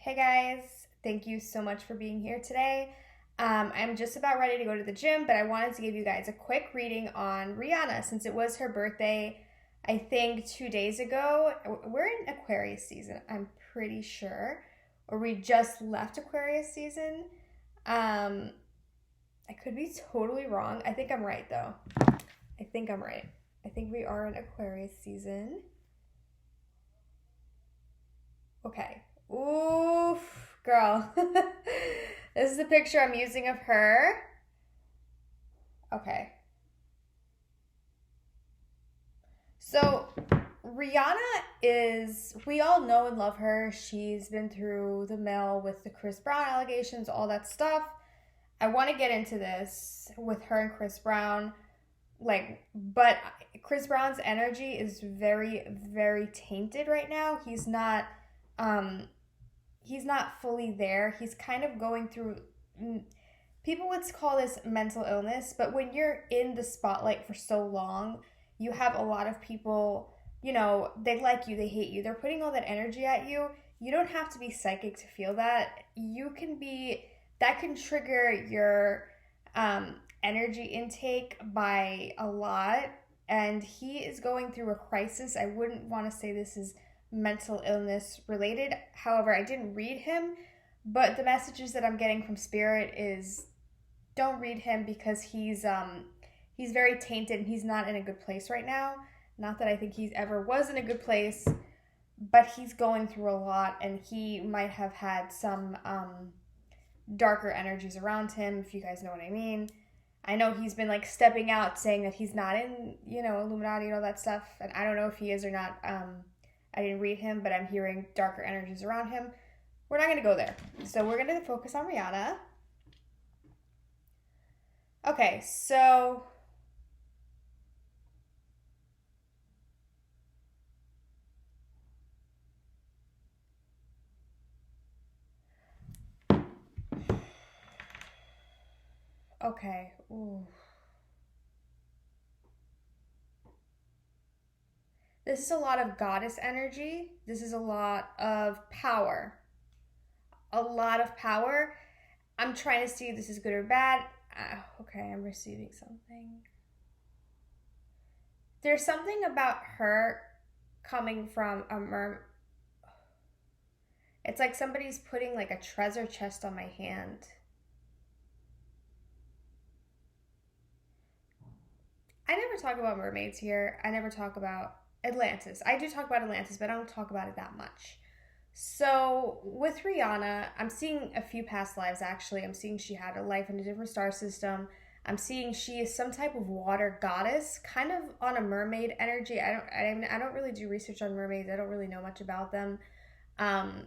Hey guys, thank you so much for being here today. I'm just about ready to go to the gym, but I wanted to give you guys a quick reading on Rihanna since it was her birthday, I think 2 days ago. We're in Aquarius season, I'm pretty sure, or we just left Aquarius season. Um, I could be totally wrong. I think I'm right though. I think I'm right. I think we are in Aquarius season. Okay. Oof, girl. This is the picture I'm using of her. Okay. So, Rihanna we all know and love her. She's been through the mill with the Chris Brown allegations, all that stuff. I want to get into this with her and Chris Brown. But Chris Brown's energy is very, very tainted right now. Um, he's not fully there. He's kind of going through, people would call this mental illness, but when you're in the spotlight for so long, you have a lot of people, they like you, they hate you, they're putting all that energy at you. You don't have to be psychic to feel that. That can trigger your energy intake by a lot. And he is going through a crisis. I wouldn't want to say this is mental illness related. However, I didn't read him, but the messages that I'm getting from spirit is don't read him because he's very tainted and he's not in a good place right now. Not that I think he's ever was in a good place, but he's going through a lot and he might have had some darker energies around him, if you guys know what I mean. I know he's been like stepping out saying that he's not in, Illuminati and all that stuff, and I don't know if he is or not. I didn't read him, but I'm hearing darker energies around him. We're not going to go there. So we're going to focus on Rihanna. Okay, so okay. Ooh. This is a lot of goddess energy. This is a lot of power. A lot of power. I'm trying to see if this is good or bad. Okay, I'm receiving something. There's something about her coming from a It's like somebody's putting like a treasure chest on my hand. I never talk about mermaids here. I never talk about Atlantis. I do talk about Atlantis, but I don't talk about it that much. So with Rihanna, I'm seeing a few past lives actually. I'm seeing she had a life in a different star system. I'm seeing she is some type of water goddess, kind of on a mermaid energy. I don't really do research on mermaids. I don't really know much about them. Um,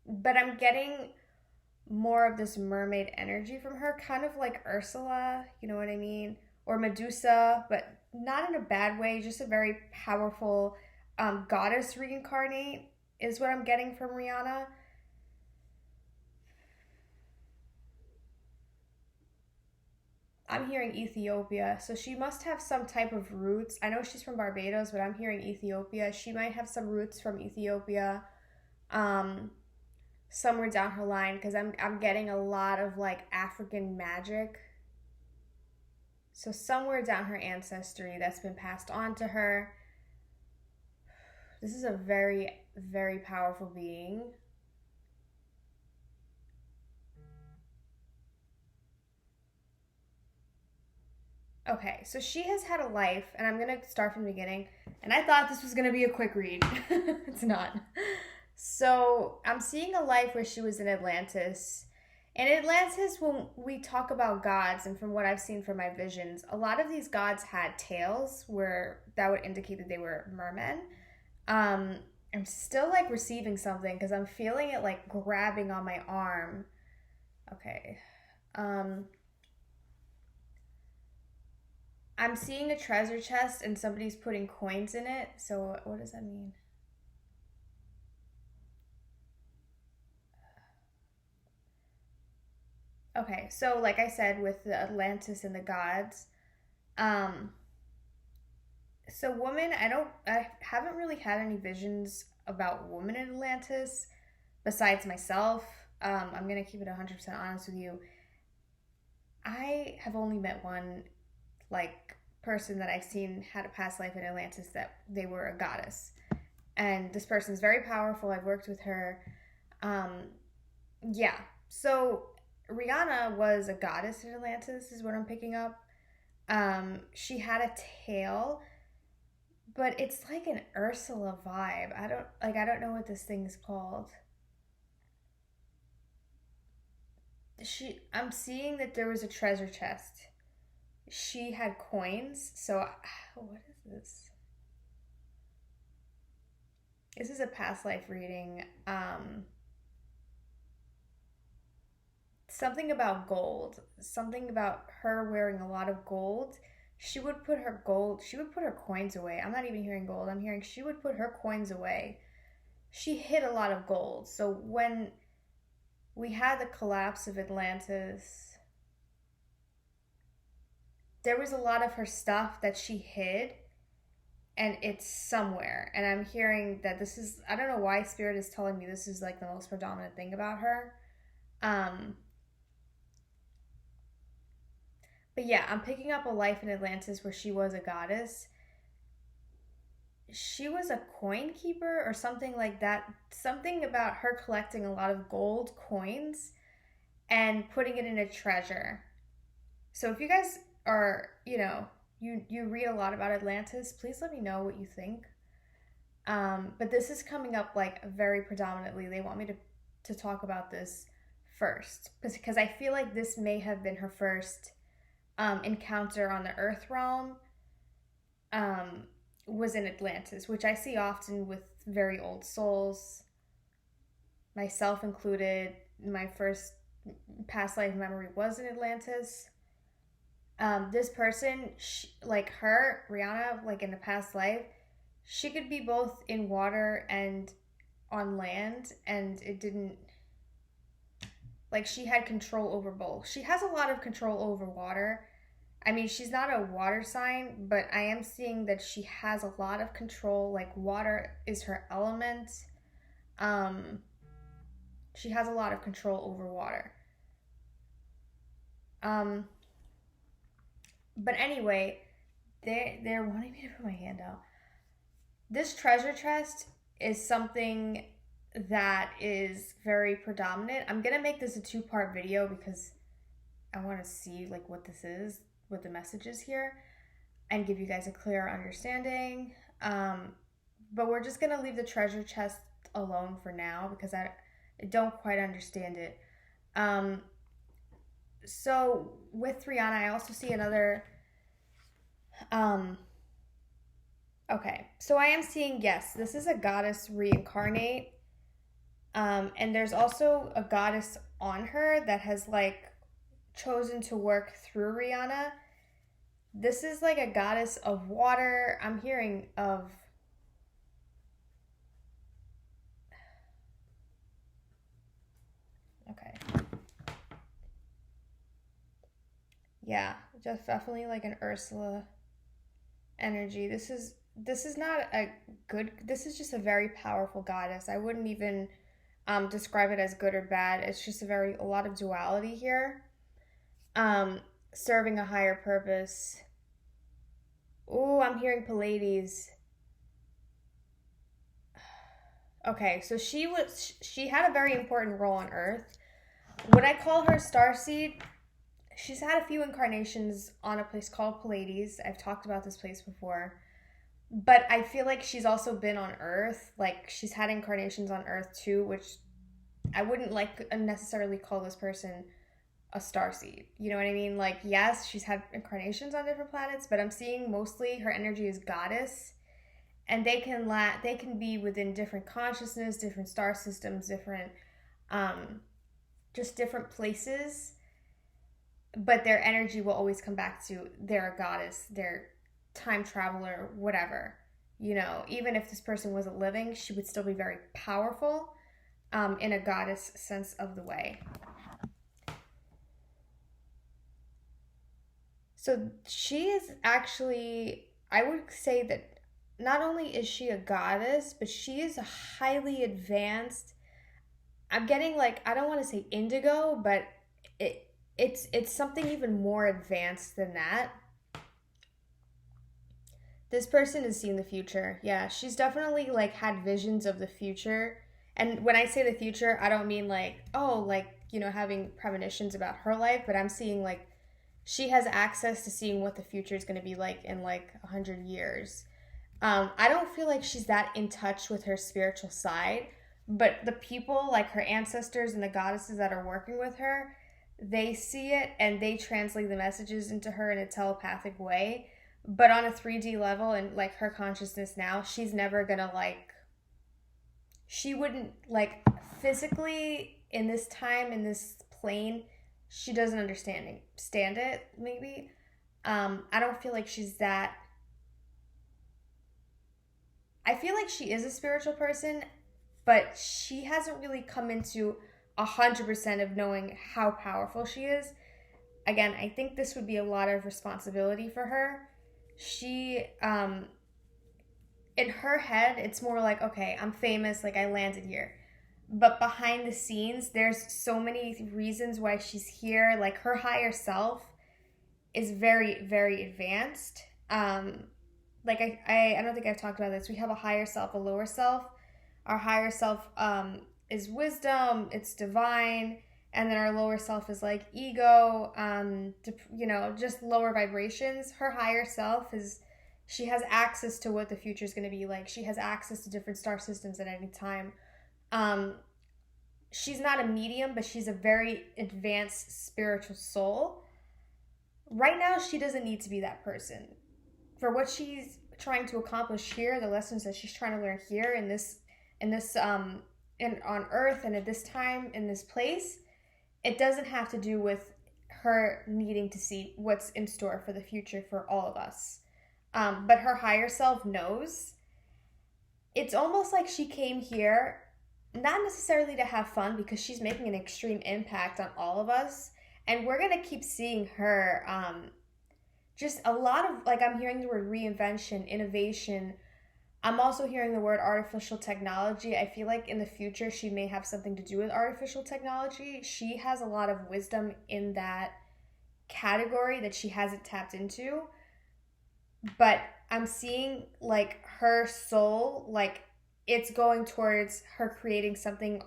but I'm getting more of this mermaid energy from her, kind of like Ursula, you know what I mean? Or Medusa, but not in a bad way, just a very powerful goddess reincarnate is what I'm getting from Rihanna. I'm hearing Ethiopia, so she must have some type of roots. I know she's from Barbados, but I'm hearing Ethiopia. She might have some roots from Ethiopia, um, somewhere down her line, because I'm getting a lot of like African magic. So somewhere down her ancestry that's been passed on to her. This is a very, very powerful being. Okay, so she has had a life, and I'm gonna start from the beginning. And I thought this was gonna be a quick read. It's not. So I'm seeing a life where she was in Atlantis. In Atlantis, when we talk about gods, and from what I've seen from my visions, a lot of these gods had tails where that would indicate that they were mermen. Um, I'm still like receiving something because I'm feeling it like grabbing on my arm. Okay. Um, I'm seeing a treasure chest and somebody's putting coins in it. So what does that mean? Okay, so like I said with the Atlantis and the gods, um so woman, I haven't really had any visions about women in Atlantis, besides myself. I'm going to keep it 100% honest with you. I have only met one, like, person that I've seen had a past life in Atlantis that they were a goddess. And this person's very powerful. I've worked with her. Yeah. So Rihanna was a goddess in Atlantis, is what I'm picking up. She had a tail, but it's like an Ursula vibe. I don't know what this thing is called. I'm seeing that there was a treasure chest. She had coins. So what is this? This is a past life reading. Something about gold. Something about her wearing a lot of gold. She would put her coins away. I'm not even hearing gold. I'm hearing she would put her coins away. She hid a lot of gold. So when we had the collapse of Atlantis, there was a lot of her stuff that she hid, and it's somewhere. And I'm hearing that this is, I don't know why Spirit is telling me this is like the most predominant thing about her. But yeah, I'm picking up a life in Atlantis where she was a goddess. She was a coin keeper or something like that. Something about her collecting a lot of gold coins and putting it in a treasure. So if you guys are, you read a lot about Atlantis, please let me know what you think. But this is coming up like very predominantly. They want me to talk about this first because I feel like this may have been her first encounter on the Earth realm. Was in Atlantis, which I see often with very old souls, myself included. My first past life memory was in Atlantis. This person, like her, Rihanna, like in the past life, she could be both in water and on land, and it didn't, like, she had control over both. She has a lot of control over water. I mean, she's not a water sign, but I am seeing that she has a lot of control. Like, water is her element. She has a lot of control over water. But anyway, they're wanting me to put my hand out. This treasure chest is something that is very predominant. I'm gonna make this a 2-part video because I want to see like what this is, what the message is here, and give you guys a clearer understanding. But we're just gonna leave the treasure chest alone for now because I don't quite understand it. So with Rihanna, I also see another. Okay, so I am seeing, yes, this is a goddess reincarnate. And there's also a goddess on her that has like chosen to work through Rihanna. This is like a goddess of water. I'm hearing of okay. Yeah, just definitely like an Ursula energy. This is not a good, this is just a very powerful goddess. I wouldn't even describe it as good or bad. It's just a lot of duality here. Serving a higher purpose. Ooh, I'm hearing 𝒸𝒽𝒄𝓇. Okay, so she had a very important role on Earth. When I call her starseed, she's had a few incarnations on a place called 𝒸𝒽𝒄𝓇. I've talked about this place before. But I feel like she's also been on Earth. Like, she's had incarnations on Earth too, which I wouldn't like necessarily call this person a starseed. You know what I mean? Like, yes, she's had incarnations on different planets, but I'm seeing mostly her energy is goddess. And they can be within different consciousness, different star systems, different just different places. But their energy will always come back to they're a goddess, they're time traveler, whatever. You know, even if this person wasn't living, she would still be very powerful in a goddess sense of the way. So she is actually, I would say that not only is she a goddess, but she is a highly advanced I'm getting like, I don't want to say indigo, but it's something even more advanced than that. This person is seeing the future. Yeah, she's definitely like had visions of the future. And when I say the future, I don't mean like, oh, like, having premonitions about her life, but I'm seeing like she has access to seeing what the future is going to be like in like 100 years. I don't feel like she's that in touch with her spiritual side, but the people, like her ancestors and the goddesses that are working with her, they see it and they translate the messages into her in a telepathic way. But on a 3D level and like her consciousness now, she's never gonna like, she wouldn't like physically in this time, in this plane, she doesn't stand it, maybe. I don't feel like she's that. I feel like she is a spiritual person, but she hasn't really come into 100% of knowing how powerful she is. Again, I think this would be a lot of responsibility for her. She, in her head, it's more like, okay, I'm famous, like I landed here. But behind the scenes, there's so many reasons why she's here. Like her higher self is very, very advanced. Like I don't think I've talked about this. We have a higher self, a lower self. Our higher self is wisdom, it's divine, and then our lower self is like ego, just lower vibrations. Her higher self is, she has access to what the future is going to be like. She has access to different star systems at any time. Um, she's not a medium, but she's a very advanced spiritual soul. Right now, she doesn't need to be that person. For what she's trying to accomplish here, the lessons that she's trying to learn here in on Earth and at this time in this place, it doesn't have to do with her needing to see what's in store for the future for all of us. But her higher self knows. It's almost like she came here not necessarily to have fun, because she's making an extreme impact on all of us, and we're gonna keep seeing her. Just a lot of, like, I'm hearing the word reinvention, innovation. I'm also hearing the word artificial technology. I feel like in the future she may have something to do with artificial technology. She has a lot of wisdom in that category that she hasn't tapped into. But I'm seeing like her soul, like it's going towards her creating something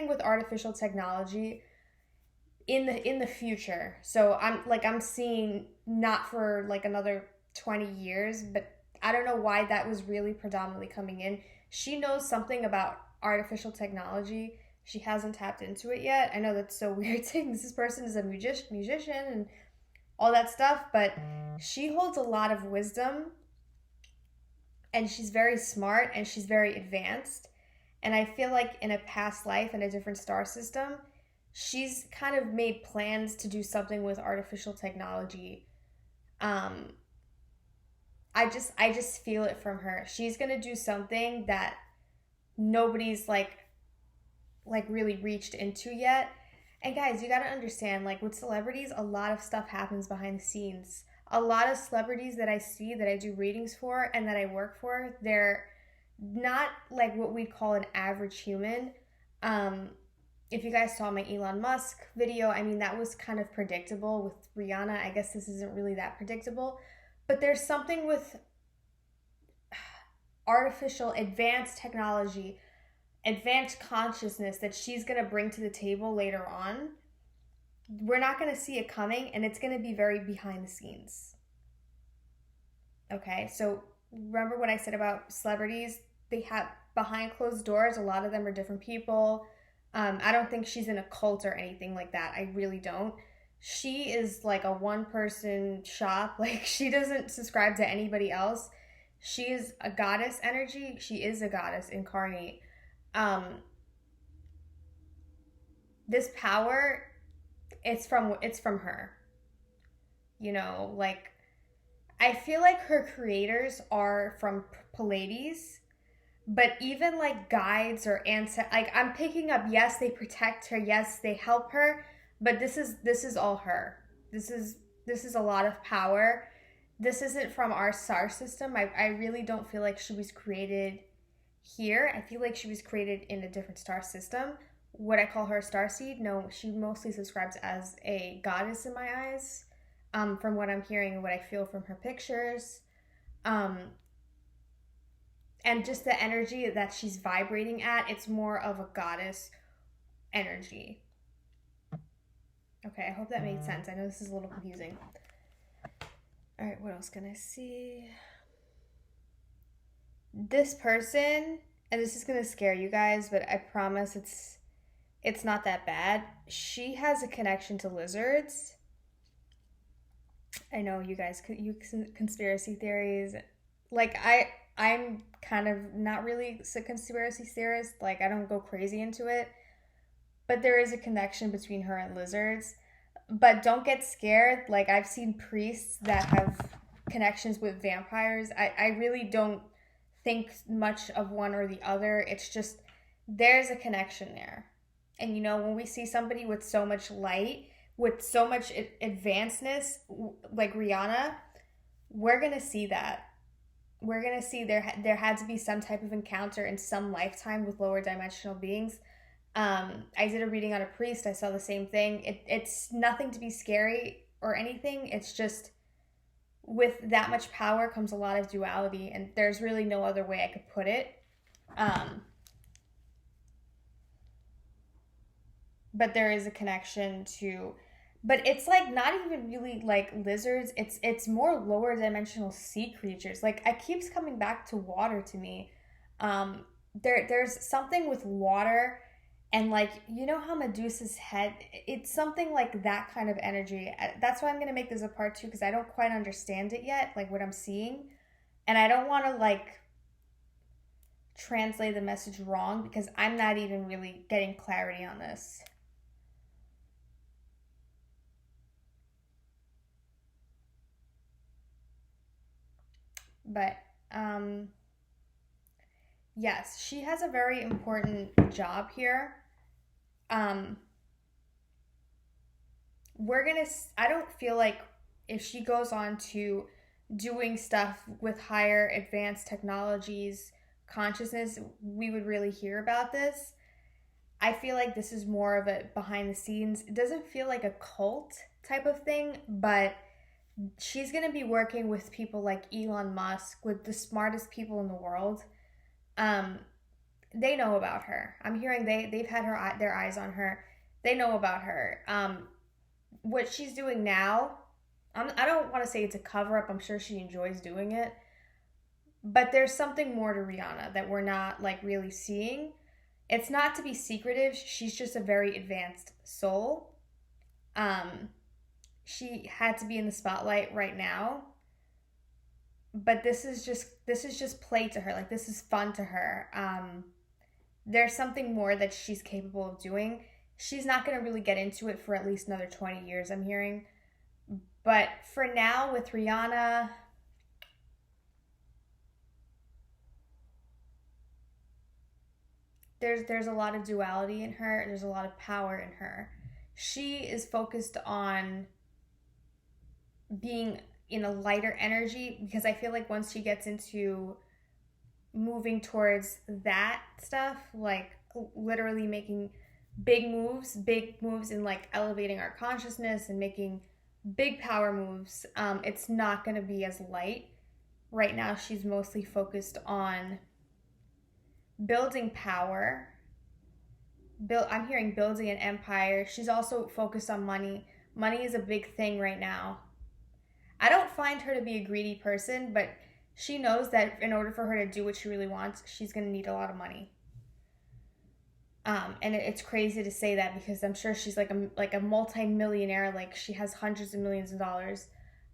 with artificial technology in the future. So I'm seeing not for like another 20 years, but I don't know why that was really predominantly coming in. She knows something about artificial technology. She hasn't tapped into it yet. I know that's so weird saying this person is a musician and all that stuff, but she holds a lot of wisdom, and she's very smart and she's very advanced. And I feel like in a past life in a different star system, she's kind of made plans to do something with artificial technology. I just feel it from her. She's gonna do something that nobody's like really reached into yet. And guys, you gotta understand, like with celebrities, a lot of stuff happens behind the scenes. A lot of celebrities that I see, that I do readings for and that I work for, they're not like what we'd call an average human. If you guys saw my Elon Musk video, I mean, that was kind of predictable with Rihanna. I guess this isn't really that predictable. But there's something with artificial, advanced technology, advanced consciousness that she's going to bring to the table later on. We're not going to see it coming, and it's going to be very behind the scenes. Okay, so remember what I said about celebrities? They have behind closed doors, a lot of them are different people. I don't think she's in a cult or anything like that. I really don't. She is like a one-person shop. Like, she doesn't subscribe to anybody else. She is a goddess energy. She is a goddess incarnate. This power, it's from her. Like, I feel like her creators are from Pleiades. But even like guides or like I'm picking up, yes, they protect her, yes, they help her, but this is all her. This is a lot of power. This isn't from our star system. I really don't feel like she was created here. I feel like she was created in a different star system. would I call her a starseed? No, she mostly subscribes as a goddess in my eyes, from what I'm hearing and what I feel from her pictures. Um, and just the energy that she's vibrating at, it's more of a goddess energy. Okay, I hope that made sense. I know this is a little confusing. All right, what else can I see? This person, and this is gonna scare you guys, but I promise it's not that bad. She has a connection to lizards. I know you guys, you conspiracy theories. Like I'm kind of not really a conspiracy theorist. Like I don't go crazy into it, but there is a connection between her and lizards. But don't get scared. Like I've seen priests that have connections with vampires. I really don't think much of one or the other. It's just there's a connection there. And you know, when we see somebody with so much light, with so much advancedness, like Rihanna, we're gonna see that. We're gonna see there had to be some type of encounter in some lifetime with lower dimensional beings. I did a reading on a priest. I saw the same thing. It's nothing to be scary or anything. It's just with that much power comes a lot of duality, and there's really no other way I could put it. But there is a connection to, but it's like not even really like lizards. It's more lower dimensional sea creatures. Like it keeps coming back to water to me. There's something with water. And like, you know how Medusa's head, it's something like that kind of energy. That's why I'm going to make this a part 2, because I don't quite understand it yet, like what I'm seeing. And I don't want to like translate the message wrong, because I'm not even really getting clarity on this. But, yes, she has a very important job here. I don't feel like if she goes on to doing stuff with higher advanced technologies, consciousness, we would really hear about this. I feel like this is more of a behind the scenes. It doesn't feel like a cult type of thing, but she's going to be working with people like Elon Musk, with the smartest people in the world. They know about her. I'm hearing they've had their eyes on her. They know about her. What she's doing now, I don't want to say it's a cover up. I'm sure she enjoys doing it, but there's something more to Rihanna that we're not like really seeing. It's not to be secretive. She's just a very advanced soul. She had to be in the spotlight right now, but this is just play to her. Like this is fun to her. There's something more that she's capable of doing. She's not going to really get into it for at least another 20 years, I'm hearing. But for now, with Rihanna, there's a lot of duality in her. There's a lot of power in her. She is focused on being in a lighter energy, because I feel like once she gets into moving towards that stuff, like literally making big moves in like elevating our consciousness and making big power moves, it's not going to be as light. Right now she's mostly focused on building power. I'm hearing building an empire. She's also focused on money. Money is a big thing right now. I don't find her to be a greedy person, but she knows that in order for her to do what she really wants, she's going to need a lot of money. And it's crazy to say that, because I'm sure she's like a multi-millionaire. Like she has hundreds of millions of dollars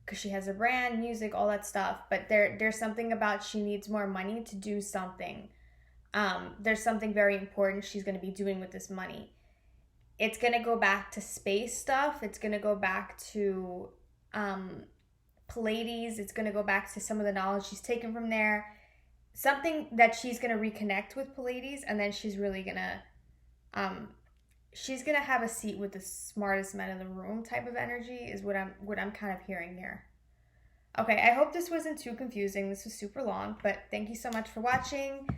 because she has a brand, music, all that stuff. But there's something about she needs more money to do something. There's something very important she's going to be doing with this money. It's going to go back to space stuff. It's going to go back to Pleiades. It's going to go back to some of the knowledge she's taken from there. Something that she's going to reconnect with Pleiades, and then she's really going to have a seat with the smartest men in the room type of energy is what I'm kind of hearing here. Okay, I hope this wasn't too confusing. This was super long, but thank you so much for watching.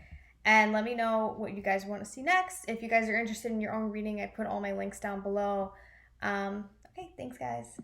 And let me know what you guys want to see next. If you guys are interested in your own reading, I put all my links down below. Okay, thanks, guys.